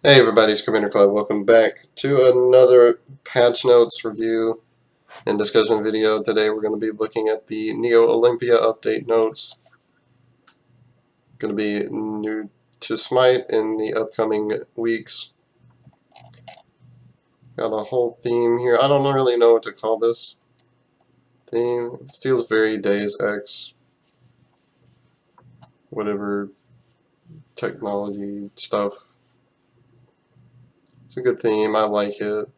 Hey everybody, it's Commander Clyde. Welcome back to another patch notes review and discussion video. Today we're going to be looking at the Neo Olympia update notes. Going to be new to Smite in the upcoming weeks. Got a whole theme here. I don't really know what to call this theme. It feels very Deus Ex, whatever technology stuff. It's a good theme. I like it.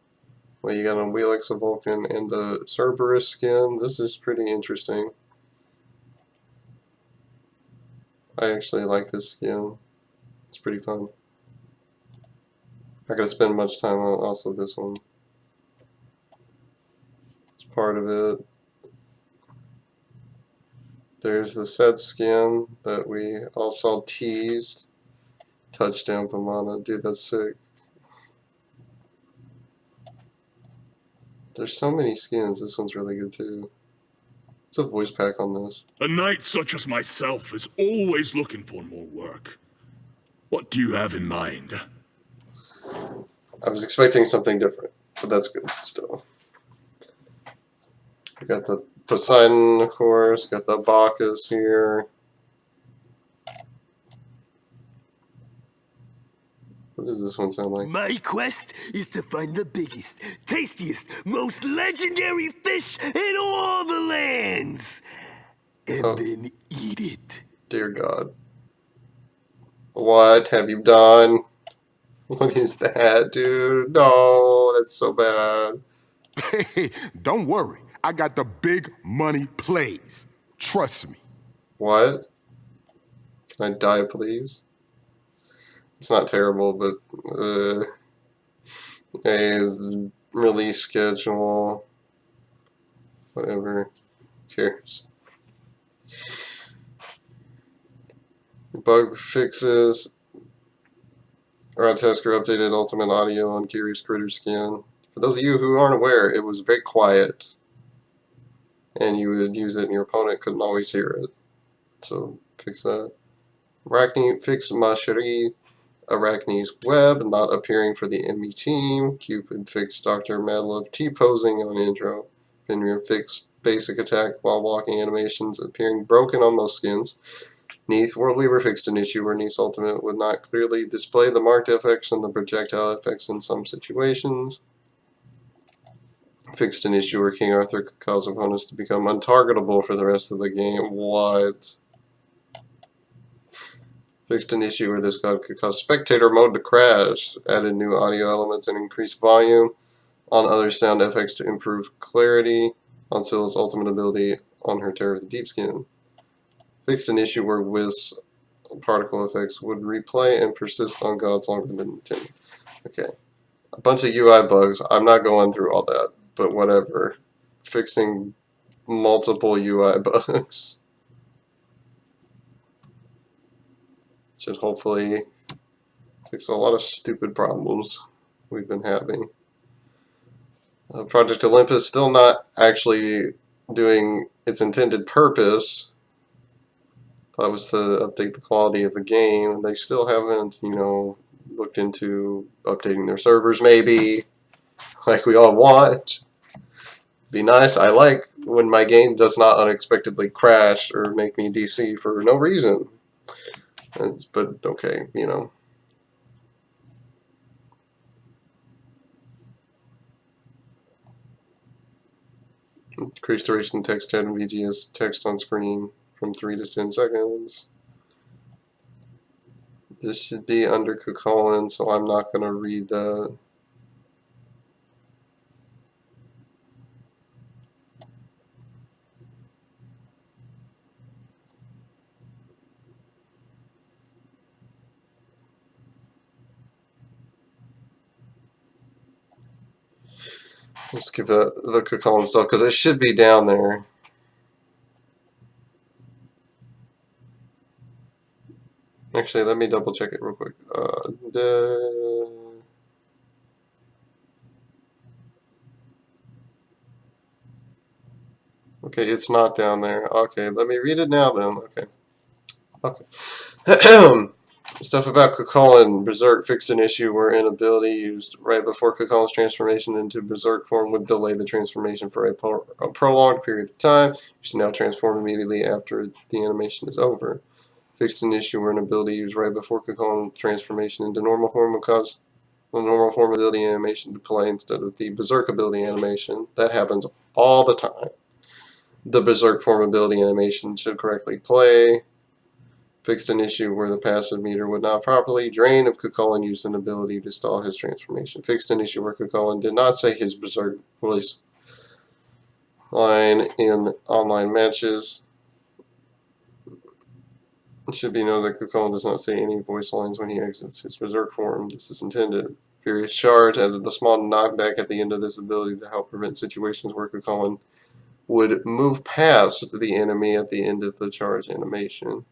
Well, you got a Wheelix, a Vulcan, and a Cerberus skin. This is pretty interesting. I actually like this skin. It's pretty fun. Not gonna spend much time on also this one. It's part of it. There's the set skin that we all saw teased. Touchdown for Mana. Dude, that's sick. There's so many skins. This one's really good too. It's a voice pack on this. A knight such as myself is always looking for more work. What do you have in mind? I was expecting something different, but that's good still. We got the Poseidon, of course. Got the Bacchus here. What does this one sound like? My quest is to find the biggest, tastiest, most legendary fish in all the lands. And then eat it. Dear God. What have you done? What is that, dude? No, that's so bad. Hey, don't worry. I got the big money plays. Trust me. What? Can I die, please? It's not terrible, but a release schedule, whatever. Who cares? Bug fixes. Rodtasker updated Ultimate Audio on Curious Critter skin. For those of you who aren't aware, it was very quiet, and you would use it and your opponent couldn't always hear it. So fix that. Arachne fix Mashiri. Arachne's web not appearing for the enemy team. Cupid fixed Dr. Madlove T-posing on intro. Fenrir fixed basic attack while walking animations appearing broken on most skins. Neath Worldweaver fixed an issue where Neath's ultimate would not clearly display the marked effects and the projectile effects in some situations. Fixed an issue where King Arthur could cause opponents to become untargetable for the rest of the game. What? Fixed an issue where this god could cause spectator mode to crash. Added new audio elements and increased volume on other sound effects to improve clarity on Scylla's ultimate ability on her Terror of the Deep skin. Fixed an issue where Wisp particle effects would replay and persist on gods longer than intended. Okay. A bunch of UI bugs. I'm not going through all that, but whatever. Fixing multiple UI bugs. Should hopefully fix a lot of stupid problems we've been having. Project Olympus still not actually doing its intended purpose. That was to update the quality of the game. They still haven't, looked into updating their servers maybe, like we all want. Be nice. I like when my game does not unexpectedly crash or make me DC for no reason. But okay, Increase duration text chat and VGS text on screen from 3 to 10 seconds. This should be under Kukulin, so I'm not going to read that. Let's skip the Kukulin stuff because it should be down there. Actually, let me double check it real quick. Okay, it's not down there. Okay, let me read it now then. Okay. Stuff about Cucullin. Berserk fixed an issue where an ability used right before Cucullin's transformation into Berserk form would delay the transformation for a prolonged period of time. You should now transform immediately after the animation is over. Fixed an issue where an ability used right before Cucullin's transformation into normal form would cause the normal form ability animation to play instead of the Berserk ability animation. That happens all the time. The Berserk form ability animation should correctly play. Fixed an issue where the passive meter would not properly drain if Cucullin used an ability to stall his transformation. Fixed an issue where Cucullin did not say his Berserk voice line in online matches. It should be noted that Cucullin does not say any voice lines when he exits his Berserk form. This is intended. Furious Charge added the small knockback at the end of this ability to help prevent situations where Cucullin would move past the enemy at the end of the charge animation.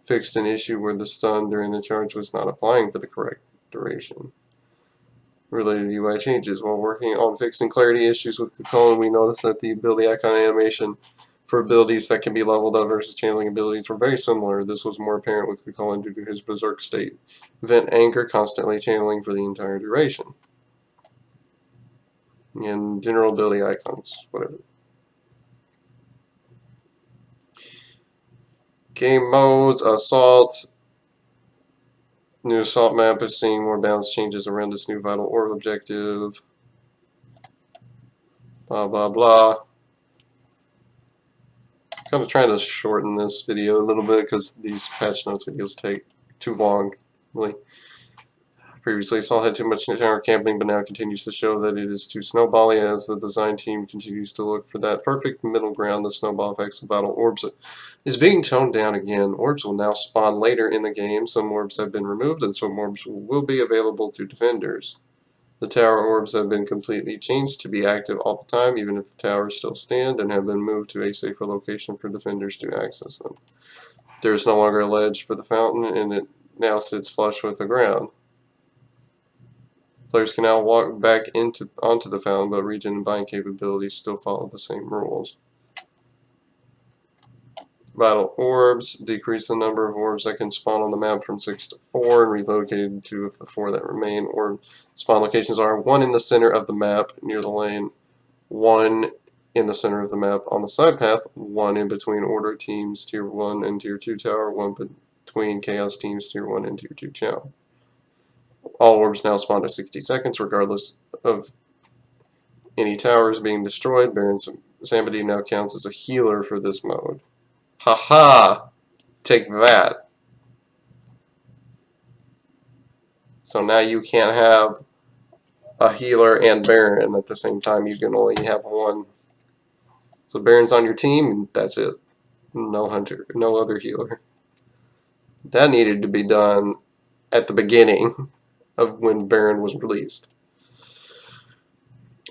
Fixed an issue where the stun during the charge was not applying for the correct duration. Related UI changes. While working on fixing clarity issues with Cucullin, we noticed that the ability icon animation for abilities that can be leveled up versus channeling abilities were very similar. This was more apparent with Cucullin due to his Berserk state. Vent Anger constantly channeling for the entire duration. And general ability icons, whatever. Game modes, Assault. New Assault map is seeing more balance changes around this new Vital Orb objective. Blah, blah, blah. Kind of trying to shorten this video a little bit because these patch notes videos take too long. Really. Previously, Assault had too much tower camping, but now continues to show that it is too snowbally as the design team continues to look for that perfect middle ground. The snowball effects of Vital Orbs is being toned down again. Orbs will now spawn later in the game. Some orbs have been removed, and some orbs will be available to defenders. The tower orbs have been completely changed to be active all the time, even if the towers still stand, and have been moved to a safer location for defenders to access them. There is no longer a ledge for the fountain, and it now sits flush with the ground. Players can now walk back onto the fountain, but region and bind capabilities still follow the same rules. Vital Orbs decrease the number of orbs that can spawn on the map from 6 to 4 and relocated 2 of the 4 that remain. Orb spawn locations are 1 in the center of the map near the lane, 1 in the center of the map on the side path, 1 in between Order teams Tier 1 and Tier 2 tower, 1 between Chaos teams Tier 1 and Tier 2 tower. All orbs now spawn to 60 seconds regardless of any towers being destroyed. Baron Samedi now counts as a healer for this mode. Haha! Take that. So now you can't have a healer and Baron at the same time. You can only have one. So Baron's on your team, that's it. No hunter, no other healer. That needed to be done at the beginning of when Baron was released.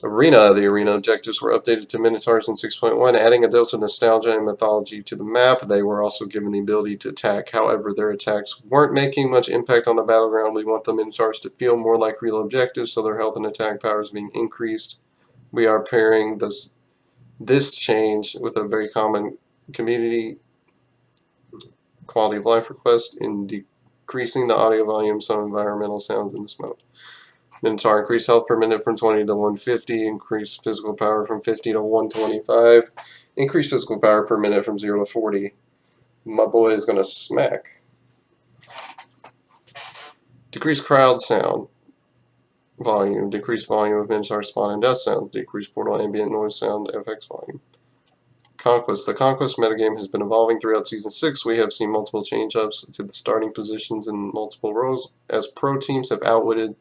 Arena. The arena objectives were updated to Minotaurs in 6.1, adding a dose of nostalgia and mythology to the map. They were also given the ability to attack. However, their attacks weren't making much impact on the battleground. We want the Minotaurs to feel more like real objectives, so their health and attack power is being increased. We are pairing this change with a very common community quality of life request in decreasing the audio volume, some environmental sounds in this mode. Minotaur increased health per minute from 20 to 150, increased physical power from 50 to 125, increased physical power per minute from 0 to 40. My boy is going to smack. Decreased crowd sound volume, decreased volume of Minotaur spawn and death sounds, decreased portal ambient noise sound FX volume. Conquest. The Conquest metagame has been evolving throughout Season 6. We have seen multiple change-ups to the starting positions in multiple rows as pro teams have outwitted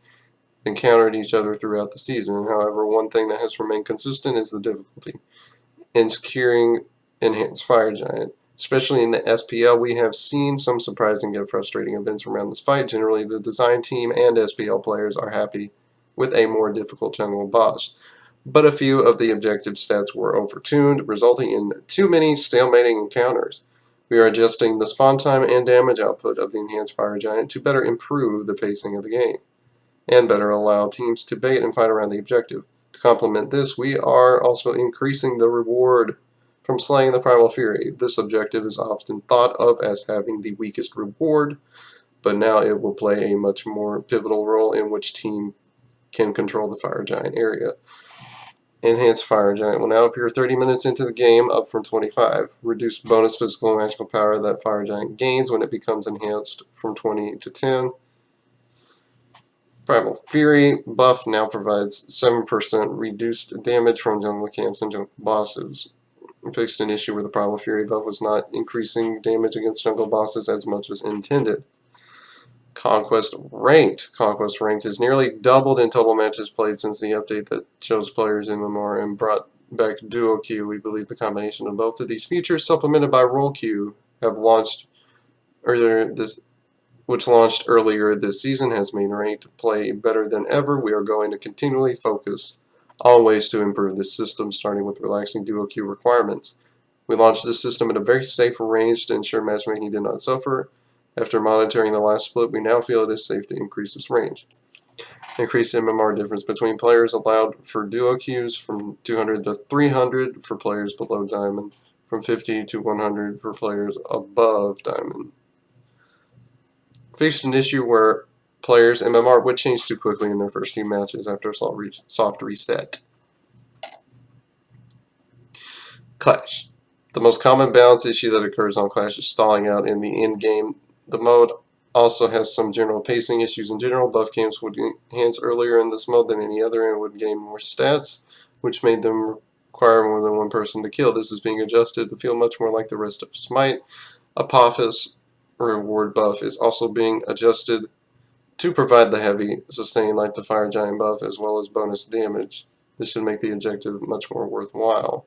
and countered each other throughout the season. However, one thing that has remained consistent is the difficulty in securing Enhanced Fire Giant. Especially in the SPL, we have seen some surprising yet frustrating events around this fight. Generally, the design team and SPL players are happy with a more difficult jungle boss, but a few of the objective stats were overtuned, resulting in too many stalemating encounters. We are adjusting the spawn time and damage output of the Enhanced Fire Giant to better improve the pacing of the game, and better allow teams to bait and fight around the objective. To complement this, we are also increasing the reward from slaying the Primal Fury. This objective is often thought of as having the weakest reward, but now it will play a much more pivotal role in which team can control the Fire Giant area. Enhanced Fire Giant will now appear 30 minutes into the game, up from 25. Reduced bonus physical and magical power that Fire Giant gains when it becomes enhanced from 20 to 10. Primal Fury buff now provides 7% reduced damage from jungle camps and jungle bosses. We fixed an issue where the Primal Fury buff was not increasing damage against jungle bosses as much as intended. Conquest Ranked. Conquest Ranked has nearly doubled in total matches played since the update that chose players MMR and brought back Duo Queue. We believe the combination of both of these features, supplemented by Roll Queue, have launched earlier this season, has made ranked play better than ever. We are going to continually focus on ways to improve this system, starting with relaxing Duo Queue requirements. We launched this system at a very safe range to ensure matchmaking did not suffer. After monitoring the last split, we now feel it is safe to increase this range. Increased MMR difference between players allowed for duo queues from 200 to 300 for players below Diamond, from 50 to 100 for players above Diamond. Faced an issue where players' MMR would change too quickly in their first few matches after a soft reset. Clash. The most common balance issue that occurs on Clash is stalling out in the end game. The mode also has some general pacing issues in general. Buff camps would enhance earlier in this mode than any other and would gain more stats, which made them require more than one person to kill. This is being adjusted to feel much more like the rest of Smite. Apophis reward buff is also being adjusted to provide the heavy sustain like the Fire Giant buff as well as bonus damage. This should make the objective much more worthwhile.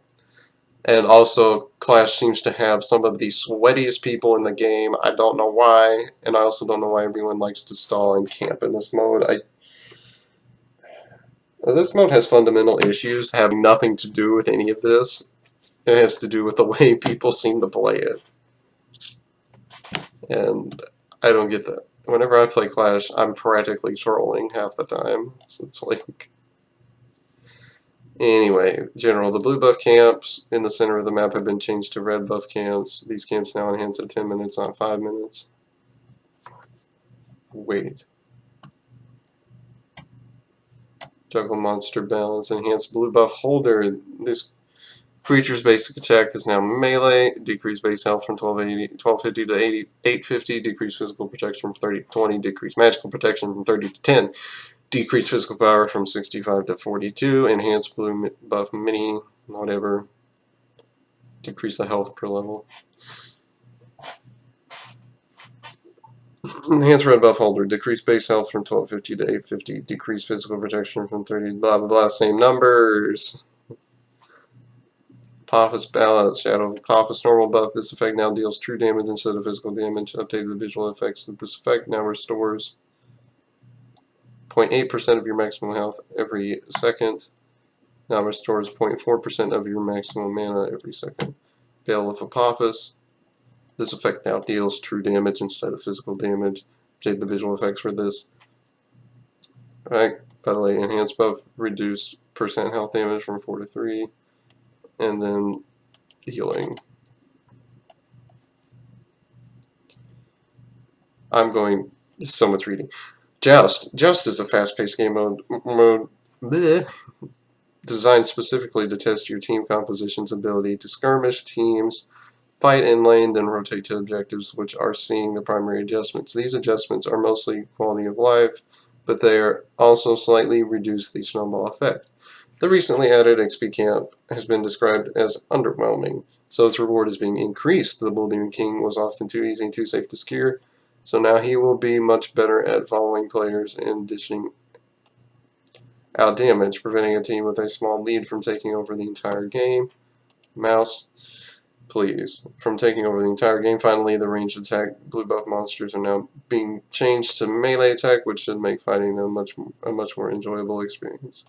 And also, Clash seems to have some of the sweatiest people in the game. I don't know why, and I also don't know why everyone likes to stall and camp in this mode. This mode has fundamental issues having nothing to do with any of this. It has to do with the way people seem to play it. And I don't get that. Whenever I play Clash, I'm practically trolling half the time. So it's like... Anyway, general, the blue buff camps in the center of the map have been changed to red buff camps. These camps now enhance at 10 minutes, not 5 minutes. Wait. Juggle monster balance. Enhanced blue buff holder. This creature's basic attack is now melee. Decreased base health from 1250 to 850. Decreased physical protection from 30 to 20. Decreased magical protection from 30 to 10. Decreased physical power from 65 to 42. Enhanced blue buff mini, whatever. Decrease the health per level. Enhanced red buff holder. Decreased base health from 1250 to 850. Decreased physical protection from 30 blah blah blah. Same numbers. Apophis balance. Shadow of Apophis normal buff. This effect now deals true damage instead of physical damage. Updated the visual effects of this effect now restores 0.8% of your maximum health every second. Now restores 0.4% of your maximum mana every second. Veil of Apophis. This effect now deals true damage instead of physical damage. Update the visual effects for this. Alright, by the way, enhanced buff, reduce percent health damage from 4 to 3. And then healing. There's so much reading. Joust. Joust is a fast-paced game mode designed specifically to test your team composition's ability to skirmish teams, fight in lane, then rotate to objectives, which are seeing the primary adjustments. These adjustments are mostly quality of life, but they are also slightly reduce the snowball effect. The recently added XP camp has been described as underwhelming, so its reward is being increased. The Bull Demon King was often too easy and too safe to secure, so now he will be much better at following players and dishing out damage, preventing a team with a small lead from taking over the entire game. Mouse, please. From taking over the entire game. Finally, the ranged attack blue buff monsters are now being changed to melee attack, which should make fighting them a much more enjoyable experience.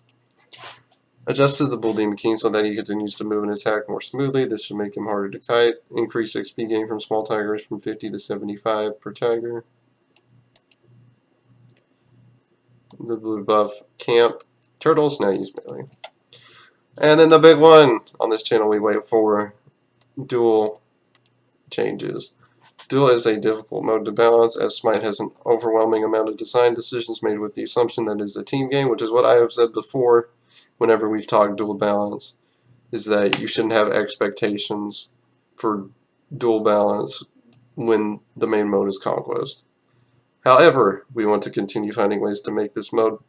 Adjusted the Bull Demon King so that he continues to move and attack more smoothly. This should make him harder to kite. Increase XP gain from small tigers from 50 to 75 per tiger. The blue buff camp turtles now use melee. And then the big one on this channel we wait for, duel changes. Duel is a difficult mode to balance, as Smite has an overwhelming amount of design decisions made with the assumption that it is a team game, which is what I have said before whenever we've talked dual balance, is that you shouldn't have expectations for dual balance when the main mode is Conquest. However, we want to continue finding ways to make this mode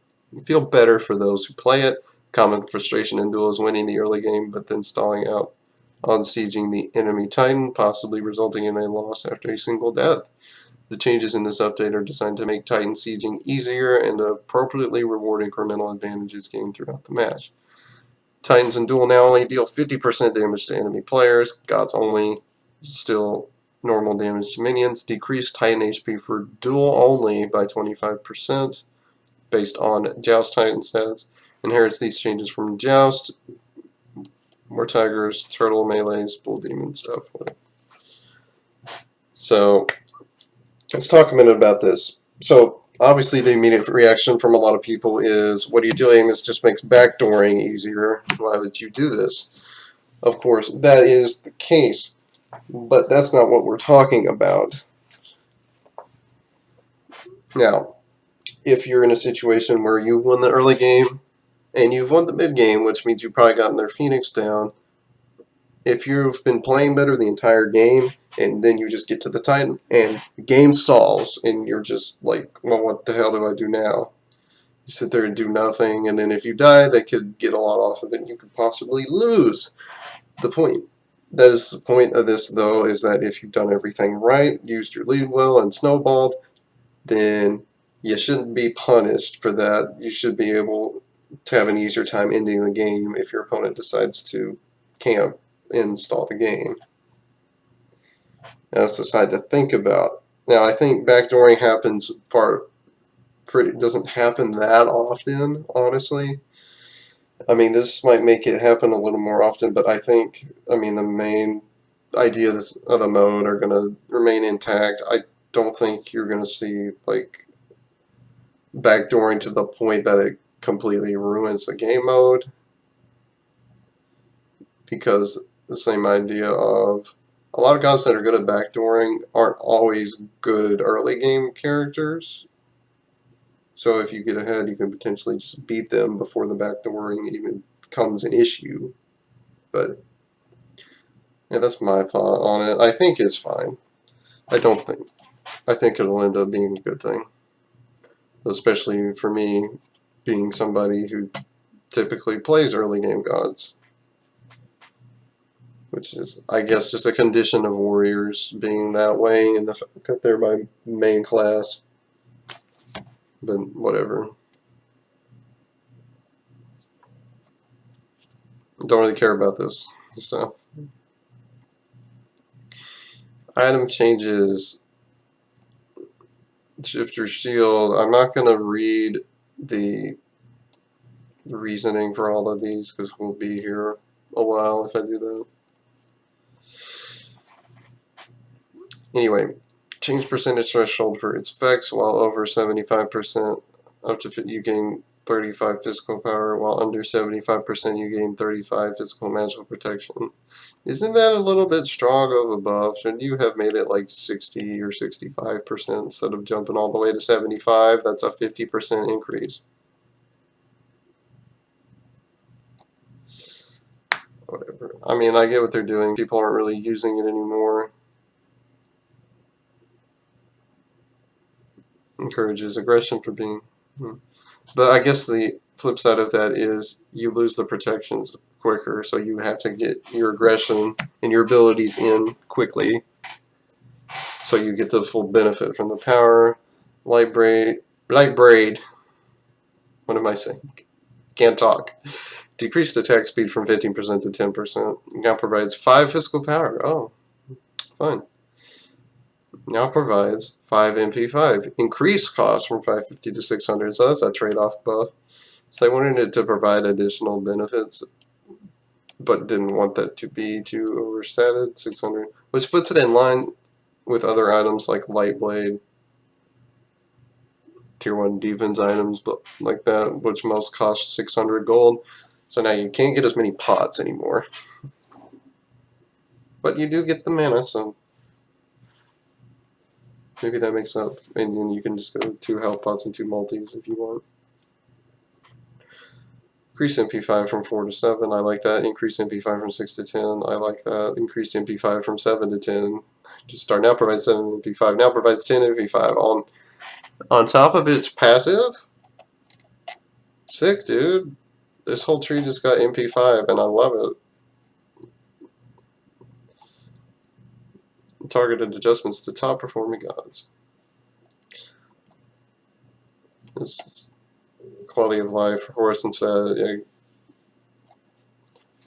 feel better for those who play it. Common frustration in Duel is winning the early game, but then stalling out on sieging the enemy Titan, possibly resulting in a loss after a single death. The changes in this update are designed to make Titan sieging easier and appropriately reward incremental advantages gained throughout the match. Titans in Duel now only deal 50% damage to enemy players. Gods only still normal damage to minions. Decreased Titan HP for Duel only by 25% based on Joust Titan stats. Inherits these changes from Joust. More tigers, turtle melees, bull demon stuff. Whatever. So let's talk a minute about this. So obviously the immediate reaction from a lot of people is, what are you doing? This just makes backdooring easier. Why would you do this? Of course, that is the case, but that's not what we're talking about. Now, if you're in a situation where you've won the early game and you've won the mid game, which means you've probably gotten their Phoenix down, if you've been playing better the entire game and then you just get to the Titan and the game stalls and you're just like, well, what the hell do I do now? You sit there and do nothing, and then if you die, they could get a lot off of it and you could possibly lose. That is the point of this, though, is that if you've done everything right, used your lead well, and snowballed, then you shouldn't be punished for that. You should be able to have an easier time ending the game if your opponent decides to camp and stall the game. That's the side to think about. Now, I think backdooring doesn't happen that often, honestly. I mean, this might make it happen a little more often, but I think, the main ideas of the mode are going to remain intact. I don't think you're going to see, like, backdooring to the point that it completely ruins the game mode, because the same idea of a lot of guys that are good at backdooring aren't always good early game characters. So if you get ahead, you can potentially just beat them before the backdooring even becomes an issue. But yeah, that's my thought on it. I think it's fine. I think it'll end up being a good thing. Especially for me, being somebody who typically plays early game gods. Which is, I guess, just a condition of warriors being that way, and the fact that they're my main class. But whatever. Don't really care about this stuff. Item changes. Shift your shield. I'm not going to read the reasoning for all of these because we'll be here a while if I do that. Anyway, change percentage threshold for its effects. While over 75%, up to you gain 35 physical power. While under 75%, you gain 35 physical magical protection. Isn't that a little bit strong of a buff? Shouldn't you have made it like 60 or 65% instead of jumping all the way to 75? That's a 50% increase. Whatever. I mean, I get what they're doing. People aren't really using it anymore. Encourages aggression for being... But I guess the flip side of that is you lose the protections quicker, so you have to get your aggression and your abilities in quickly, so you get the full benefit from the power. Light braid. What am I saying? Can't talk. Decreased attack speed from 15% to 10%. Now provides 5 physical power. Oh, fine. Now provides 5 MP5. Increased cost from 550 to 600, so that's a trade-off buff. So they wanted it to provide additional benefits, but didn't want that to be too overstated. 600, which puts it in line with other items like Light Blade, Tier 1 defense items, but like that, which most cost 600 gold. So now you can't get as many pots anymore. But you do get the mana, so Maybe that makes up, and then you can just go 2 health pots and 2 multis if you want. Increase MP5 from 4 to 7, I like that. Increase MP5 from 6 to 10, I like that. Increased MP5 from 7 to 10. Just start now provides 7 MP5, now provides 10 MP5. On top of its passive? Sick, dude. This whole tree just got MP5, and I love it. Targeted adjustments to top performing gods. This is quality of life. Horace said,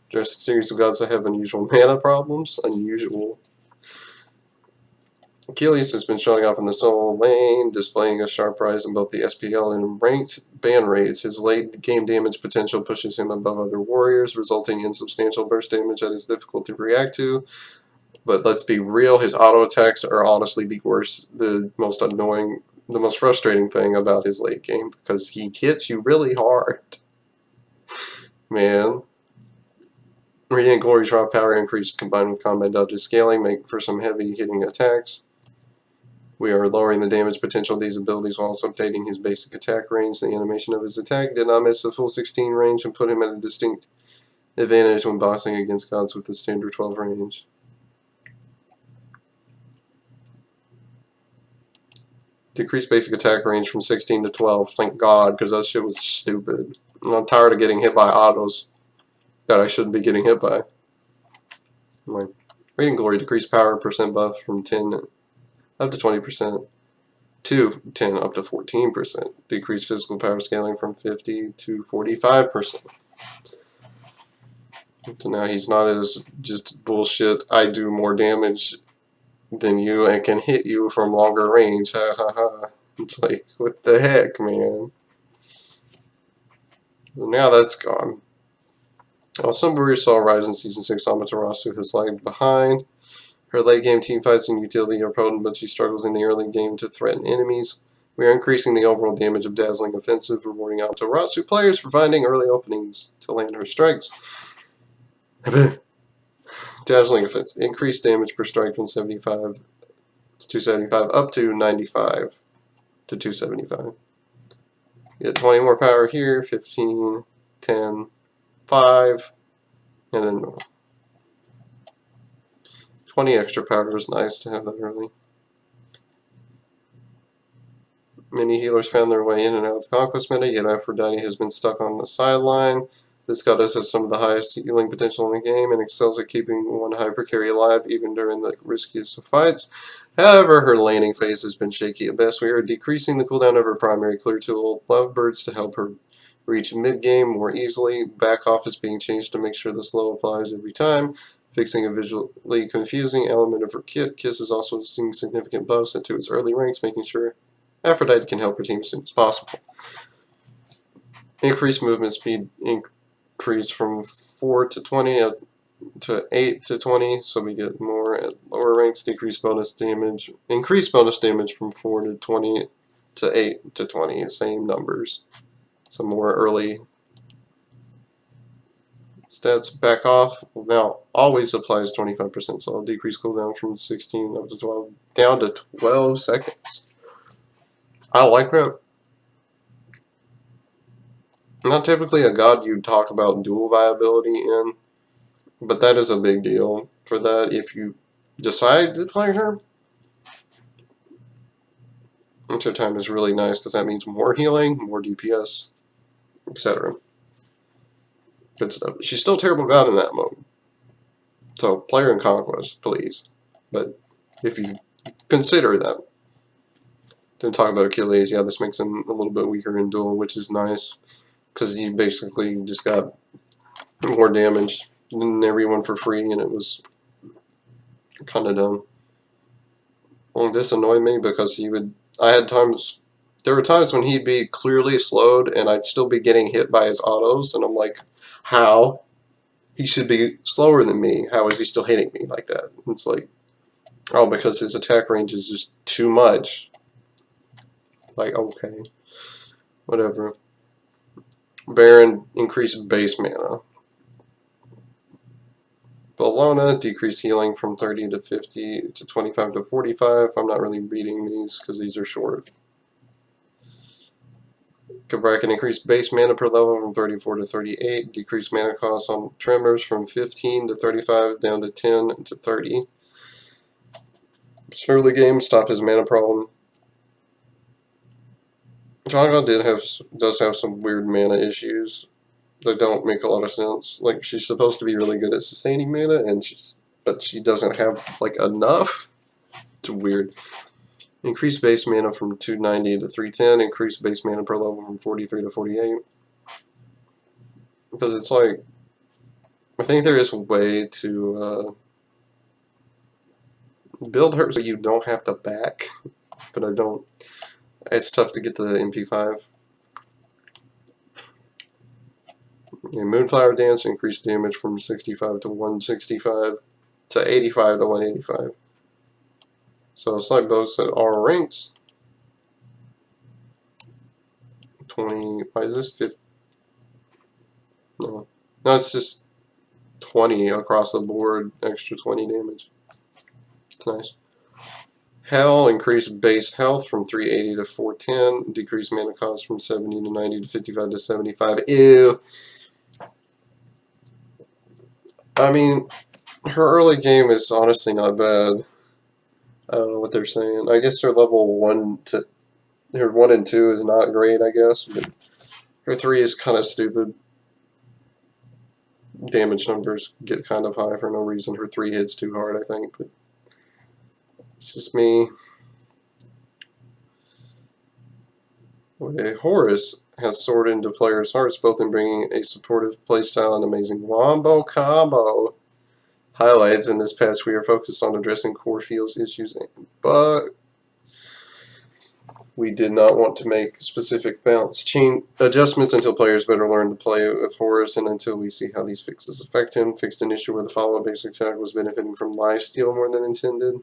just a series of gods that have unusual mana problems. Unusual. Achilles has been showing off in the solo lane, displaying a sharp rise in both the SPL and ranked ban rates. His late game damage potential pushes him above other warriors, resulting in substantial burst damage that is difficult to react to. But let's be real, his auto attacks are honestly the worst, the most annoying, the most frustrating thing about his late game, because he hits you really hard. Man. Radiant Glory's raw power increase combined with combat dodges scaling make for some heavy hitting attacks. We are lowering the damage potential of these abilities while also updating his basic attack range. The animation of his attack did not miss the full 16 range and put him at a distinct advantage when boxing against gods with the standard 12 range. Decreased basic attack range from 16 to 12. Thank God, because that shit was stupid. And I'm tired of getting hit by autos that I shouldn't be getting hit by. Like, Radiant Glory decreased power percent buff from 10 up to 20% to 10 up to 14%. Decreased physical power scaling from 50 to 45%. So now he's not as just bullshit, I do more damage than you and can hit you from longer range. Ha ha ha. It's like, what the heck, man? So now that's gone. Some Warriors saw rise in Season 6. Amaterasu has lagged behind. Her late game team fights and utility are potent, but she struggles in the early game to threaten enemies. We are increasing the overall damage of Dazzling Offensive, rewarding Amaterasu players for finding early openings to land her strikes. Dazzling Offensive. Increased damage per strike from 75 to 275 up to 95 to 275. Get 20 more power here, 15, 10, 5, and then normal. 20 extra power is nice to have that early. Many healers found their way in and out of the Conquest meta, yet Aphrodite has been stuck on the sideline. This goddess has some of the highest healing potential in the game and excels at keeping one hypercarry alive even during the riskiest of fights. However, her laning phase has been shaky at best. We are decreasing the cooldown of her primary clear tool, Lovebirds, to help her reach mid-game more easily. Back off is being changed to make sure the slow applies every time, fixing a visually confusing element of her kit. Kiss is also seeing significant buffs into its early ranks, making sure Aphrodite can help her team as soon as possible. Increased movement speed increase from 4 to 20 to 8 to 20, so we get more at lower ranks. Decreased bonus damage. Increased bonus damage from 4 to 20 to 8 to 20, same numbers. Some more early stats. Back off now always applies 25%, so I'll decrease cooldown from 16 up to 12 down to 12 seconds. I like that. Not typically a god you'd talk about dual viability in, but that is a big deal for that if you decide to play her. Extra time is really nice because that means more healing, more DPS, etc. Good stuff. She's still a terrible god in that mode. So play her in Conquest, please. But if you consider that. Didn't talk about Achilles. Yeah, this makes him a little bit weaker in Duel, which is nice. Because he basically just got more damage than everyone for free, and it was kind of dumb. Well, this annoyed me because he would. There were times when he'd be clearly slowed, and I'd still be getting hit by his autos, and I'm like, how? He should be slower than me. How is he still hitting me like that? It's like, oh, because his attack range is just too much. Like, okay, whatever. Baron increased base mana. Bellona, decrease healing from 30 to 50 to 25 to 45. I'm not really reading these because these are short. Cabra can increase base mana per level from 34 to 38. Decrease mana cost on tremors from 15 to 35 down to 10 to 30. Early game, stop his mana problem. Jaga does have some weird mana issues that don't make a lot of sense. Like, she's supposed to be really good at sustaining mana, but she doesn't have like enough. It's weird. Increase base mana from 290 to 310. Increase base mana per level from 43 to 48. Because it's like, I think there is a way to build her so you don't have to back, but I don't. It's tough to get the MP5. Moonflower Dance, increased damage from 65 to 165 to 85 to 185. So it's like those at R ranks. 20, why is this 50? No, it's just 20 across the board, extra 20 damage. It's nice. Hell, increased base health from 380 to 410. Decreased mana cost from 70 to 90 to 55 to 75. Ew. I mean, her early game is honestly not bad. I don't know what they're saying. I guess her level 1 and 2 is not great, I guess, but her 3 is kind of stupid. Damage numbers get kind of high for no reason. Her 3 hits too hard, I think, but it's just me. Okay, Horus has soared into players' hearts, both in bringing a supportive playstyle and amazing wombo combo. Highlights in this patch, we are focused on addressing core fields issues, but we did not want to make specific balance chain adjustments until players better learn to play with Horus and until we see how these fixes affect him. Fixed an issue where the follow-up basic attack was benefiting from lifesteal more than intended.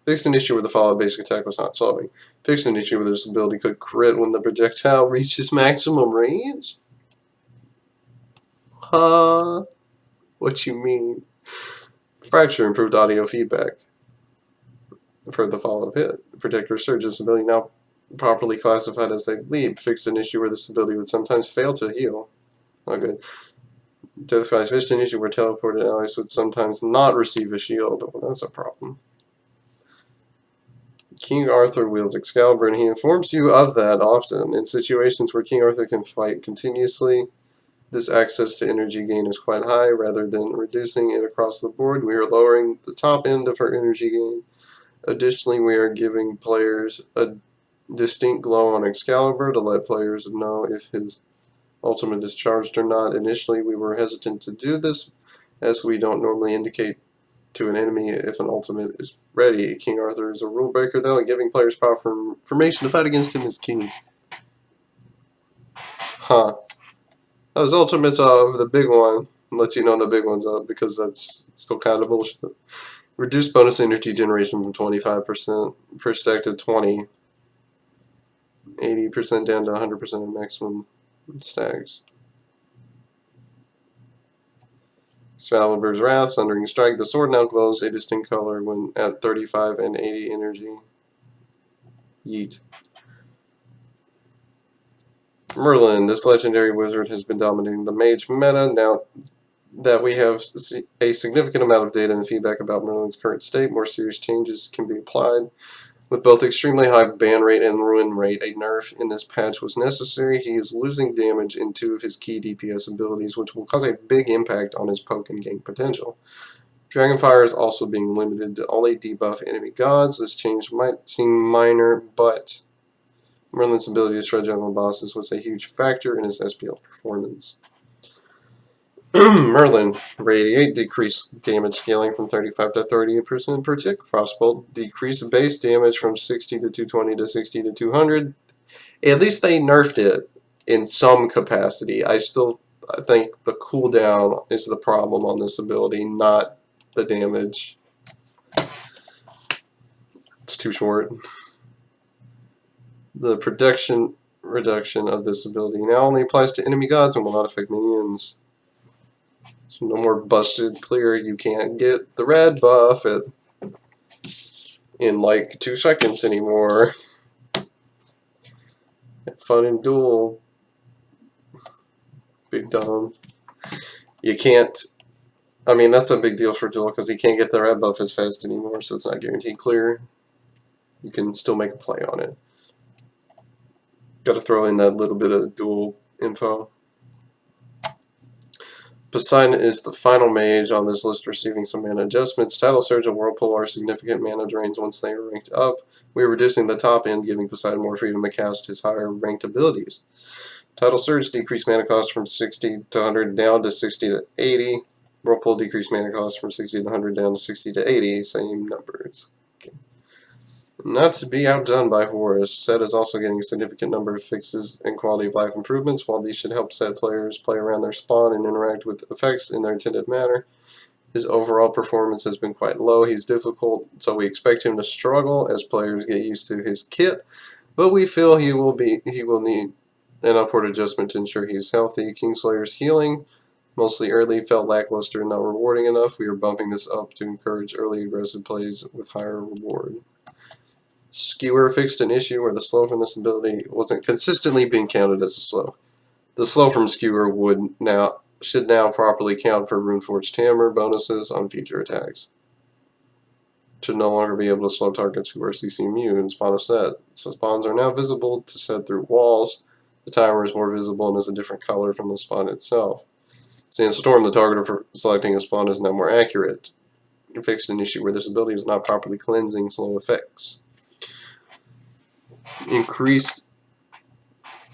Fixed an issue where the follow-up basic attack was not solving. Fixed an issue where this ability could crit when the projectile reaches maximum range? Huh? What you mean? Fracture improved audio feedback for the follow-up hit. Protect Resurgence ability now properly classified as a leap. Fixed an issue where this ability would sometimes fail to heal. Not good. Death Skies fixed an issue where teleported allies would sometimes not receive a shield. Well, that's a problem. King Arthur wields Excalibur, and he informs you of that often. In situations where King Arthur can fight continuously, this access to energy gain is quite high. Rather than reducing it across the board, we are lowering the top end of her energy gain. Additionally, we are giving players a distinct glow on Excalibur to let players know if his ultimate is charged or not. Initially, we were hesitant to do this, as we don't normally indicate to an enemy if an ultimate is ready. King Arthur is a rule breaker, though, and giving players powerful information to fight against him is key. Huh. Those ultimates of the big one lets you know the big one's up, because that's still kind of bullshit. Reduce bonus energy generation from 25% per stack to 20. 80% down to 100% of maximum stacks. Excalibur's Wrath, Sundering Strike. The sword now glows a distinct color when at 35 and 80 energy. Yeet. Merlin, this legendary wizard has been dominating the mage meta. Now that we have a significant amount of data and feedback about Merlin's current state, more serious changes can be applied. With both extremely high ban rate and ruin rate, a nerf in this patch was necessary. He is losing damage in 2 of his key DPS abilities, which will cause a big impact on his poke and gank potential. Dragonfire is also being limited to only debuff enemy gods. This change might seem minor, but Merlin's ability to shred jungle bosses was a huge factor in his SPL performance. Merlin, Radiate, decreased damage scaling from 35 to 38% per tick. Frostbolt, decreased base damage from 60 to 220 to 60 to 200. At least they nerfed it in some capacity. I think the cooldown is the problem on this ability, not the damage. It's too short. The protection reduction of this ability now only applies to enemy gods and will not affect minions. So no more busted clear. You can't get the red buff in like 2 seconds anymore. Have fun in Duel. Big dumb. You can't. I mean, that's a big deal for Duel because he can't get the red buff as fast anymore, so it's not guaranteed clear. You can still make a play on it. Got to throw in that little bit of Duel info. Poseidon is the final mage on this list, receiving some mana adjustments. Tidal Surge and Whirlpool are significant mana drains once they are ranked up. We are reducing the top end, giving Poseidon more freedom to cast his higher ranked abilities. Tidal Surge decreased mana cost from 60 to 100 down to 60 to 80. Whirlpool decreased mana cost from 60 to 100 down to 60 to 80. Same numbers. Okay. Not to be outdone by Horus, Set is also getting a significant number of fixes and quality of life improvements. While these should help Set players play around their spawn and interact with effects in their intended manner, his overall performance has been quite low. He's difficult, so we expect him to struggle as players get used to his kit, but we feel he will need an upward adjustment to ensure he's healthy. Kingslayer's healing, mostly early, felt lackluster and not rewarding enough. We are bumping this up to encourage early aggressive plays with higher reward. Skewer fixed an issue where the slow from this ability wasn't consistently being counted as a slow. The slow from Skewer should now properly count for Runeforged Hammer bonuses on future attacks. Should no longer be able to slow targets who are CC immune and spawn a Set. So spawns are now visible to Set through walls. The timer is more visible and is a different color from the spawn itself. Sandstorm, the target for selecting a spawn, is now more accurate. It fixed an issue where this ability is not properly cleansing slow effects. Increased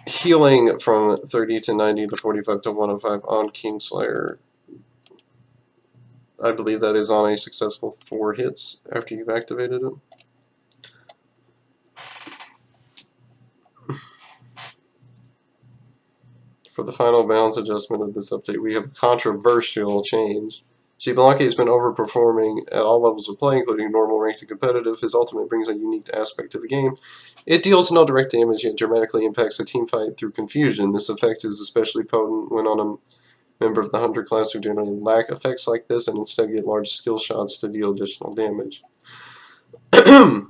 healing from 30 to 90 to 45 to 105 on Kingslayer. I believe that is on a successful 4 hits after you've activated it. For the final balance adjustment of this update, we have a controversial change. Xbalanque has been overperforming at all levels of play, including normal, ranked, and competitive. His ultimate brings a unique aspect to the game. It deals no direct damage, yet dramatically impacts a team fight through confusion. This effect is especially potent when on a member of the Hunter class who generally lack effects like this and instead get large skill shots to deal additional damage.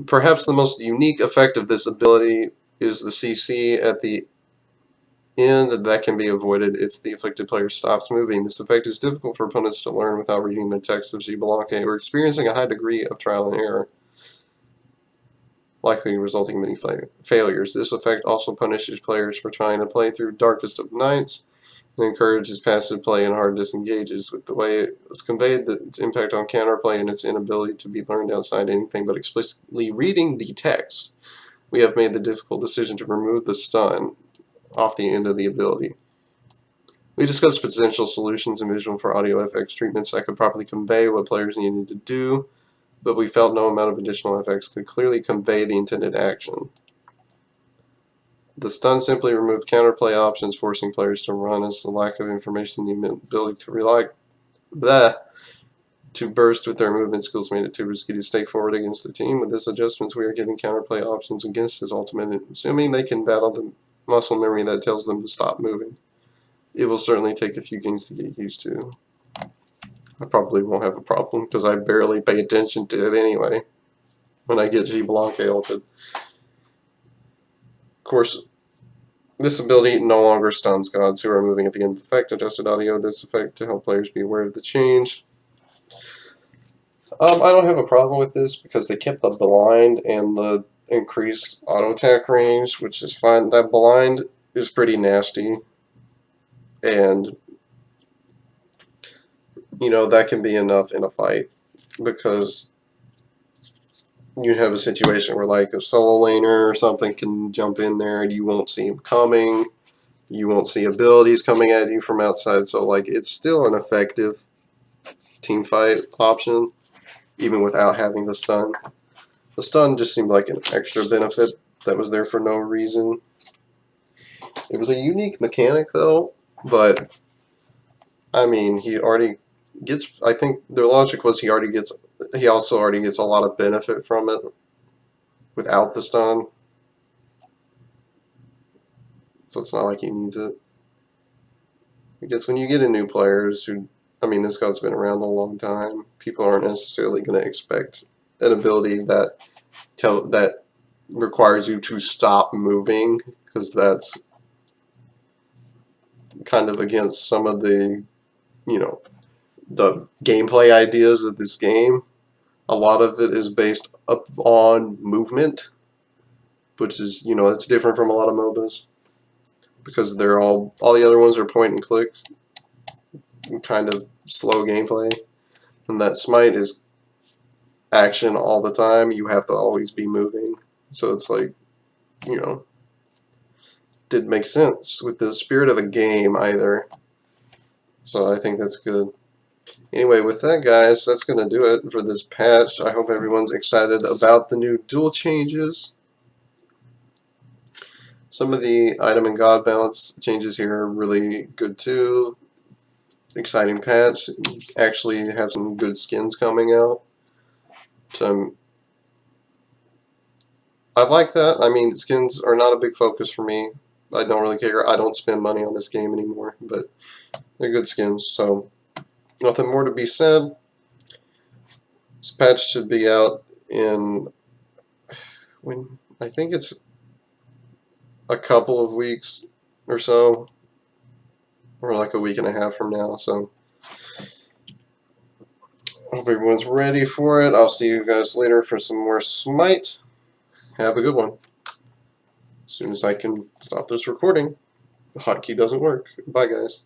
Perhaps the most unique effect of this ability is the CC at the end that can be avoided if the afflicted player stops moving. This effect is difficult for opponents to learn without reading the text of Xbalanque or experiencing a high degree of trial and error, likely resulting in many failures. This effect also punishes players for trying to play through Darkest of Nights and encourages passive play and hard disengages. With the way it was conveyed, its impact on counterplay and its inability to be learned outside anything but explicitly reading the text, we have made the difficult decision to remove the stun off the end of the ability. We discussed potential solutions and vision for audio FX treatments that could properly convey what players needed to do, but we felt no amount of additional FX could clearly convey the intended action. The stun simply removed counterplay options, forcing players to run, as the lack of information and the ability to burst with their movement skills made it too risky to stay forward against the team. With this adjustment, we are giving counterplay options against his ultimate, assuming they can battle the muscle memory that tells them to stop moving. It will certainly take a few games to get used to. I probably won't have a problem because I barely pay attention to it anyway when I get Xbalanque ulted. Of course, this ability no longer stuns gods who are moving at the end of the effect. Adjusted audio this effect to help players be aware of the change. I don't have a problem with this because they kept the blind and the increased auto attack range, which is fine. That blind is pretty nasty, and you know that can be enough in a fight because you have a situation where like a solo laner or something can jump in there and you won't see him coming, you won't see abilities coming at you from outside, so like it's still an effective team fight option even without having the stun. The stun just seemed like an extra benefit that was there for no reason. It was a unique mechanic though, but I mean he already gets, I think their logic was he also already gets a lot of benefit from it without the stun. So it's not like he needs it. I guess when you get in new players who I mean, this god's been around a long time. People aren't necessarily going to expect an ability that requires you to stop moving, because that's kind of against some of the, you know, the gameplay ideas of this game. A lot of it is based up on movement, which is, you know, it's different from a lot of MOBAs, because they're all the other ones are point and click, kind of slow gameplay, and that Smite is action all the time. You have to always be moving, so it's like, you know, didn't make sense with the spirit of the game either. So I think that's good. Anyway, with that, guys, that's going to do it for this patch. I hope everyone's excited about the new duel changes. Some of the item and god balance changes here are really good too. Exciting patch. Actually have some good skins coming out. So I like that. I mean, skins are not a big focus for me. I don't really care. I don't spend money on this game anymore, but they're good skins. So nothing more to be said. This patch should be out in, when, I think it's a couple of weeks or so, or like a week and a half from now. So hope everyone's ready for it. I'll see you guys later for some more Smite. Have a good one. As soon as I can stop this recording. The hotkey doesn't work. Bye, guys.